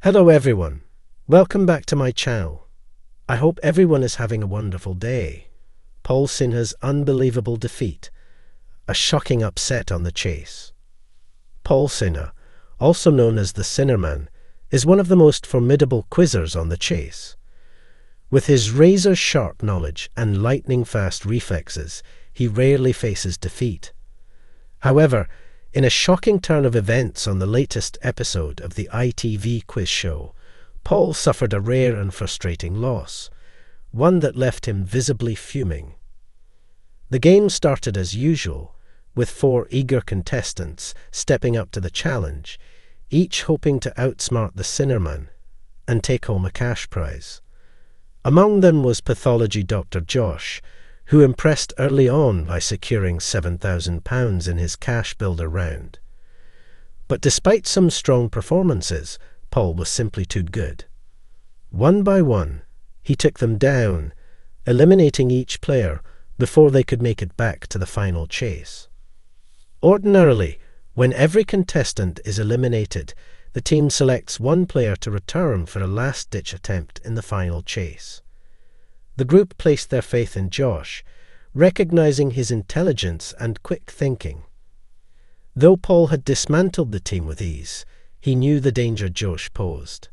Hello everyone, welcome back to my channel. I hope everyone is having a wonderful day. Paul Sinha's unbelievable defeat, a shocking upset on the chase. Paul Sinha, also known as the Sinnerman, is one of the most formidable quizzers on the chase. With his razor-sharp knowledge and lightning-fast reflexes, he rarely faces defeat. However, in a shocking turn of events on the latest episode of the ITV quiz show, Paul suffered a rare and frustrating loss, one that left him visibly fuming. The game started as usual, with 4 eager contestants stepping up to the challenge, each hoping to outsmart the Sinnerman and take home a cash prize. Among them was pathology Dr. Josh, who impressed early on by securing £7,000 in his cash builder round. But despite some strong performances, Paul was simply too good. One by one, he took them down, eliminating each player before they could make it back to the final chase. Ordinarily, when every contestant is eliminated, the team selects one player to return for a last-ditch attempt in the final chase. The group placed their faith in Josh, recognizing his intelligence and quick thinking. Though Paul had dismantled the team with ease, he knew the danger Josh posed.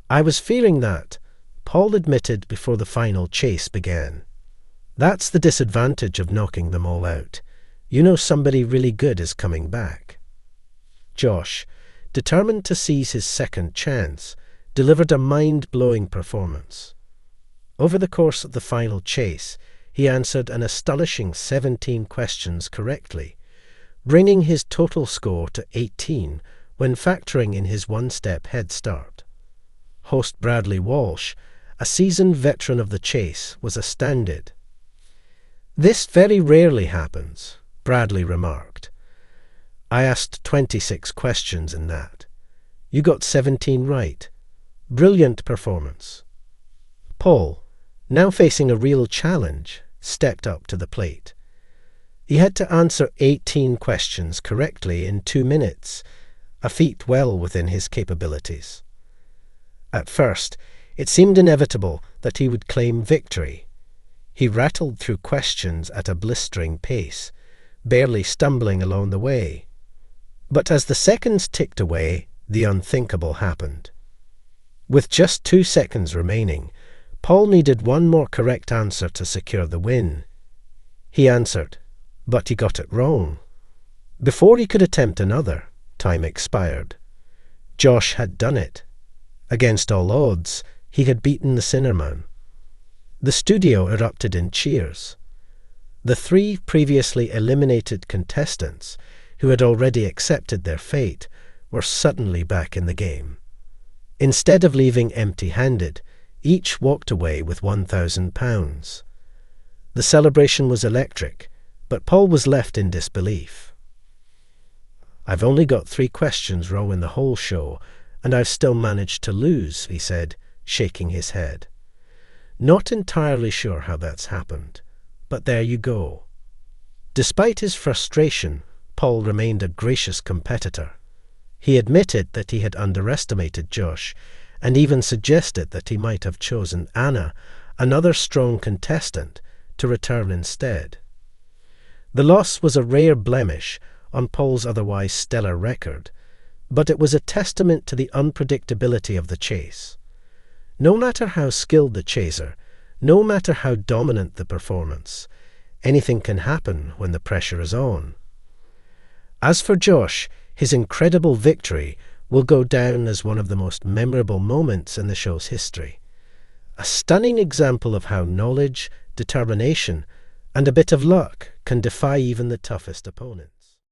"I was fearing that," Paul admitted before the final chase began. "That's the disadvantage of knocking them all out. You know somebody really good is coming back." Josh, determined to seize his second chance, delivered a mind-blowing performance. Over the course of the final chase, he answered an astonishing 17 questions correctly, bringing his total score to 18 when factoring in his one-step head start. Host Bradley Walsh, a seasoned veteran of the chase, was astounded. "This very rarely happens," Bradley remarked. "I asked 26 questions in that. You got 17 right. Brilliant performance." Paul, now facing a real challenge, stepped up to the plate. He had to answer 18 questions correctly in 2 minutes, a feat well within his capabilities. At first, it seemed inevitable that he would claim victory. He rattled through questions at a blistering pace, barely stumbling along the way. But as the seconds ticked away, the unthinkable happened. With just 2 seconds remaining, Paul needed one more correct answer to secure the win. He answered, but he got it wrong. Before he could attempt another, time expired. Josh had done it. Against all odds, he had beaten the Sinnerman. The studio erupted in cheers. The 3 previously eliminated contestants, who had already accepted their fate, were suddenly back in the game. Instead of leaving empty-handed, each walked away with £1,000. The celebration was electric, but Paul was left in disbelief. "I've only got 3 questions wrong in the whole show, and I've still managed to lose," he said, shaking his head. "Not entirely sure how that's happened, but there you go." Despite his frustration, Paul remained a gracious competitor. He admitted that he had underestimated Josh, and even suggested that he might have chosen Anna, another strong contestant, to return instead. The loss was a rare blemish on Paul's otherwise stellar record, but it was a testament to the unpredictability of the chase. No matter how skilled the chaser, no matter how dominant the performance, anything can happen when the pressure is on. As for Josh, his incredible victory will go down as one of the most memorable moments in the show's history. A stunning example of how knowledge, determination, and a bit of luck can defy even the toughest opponent.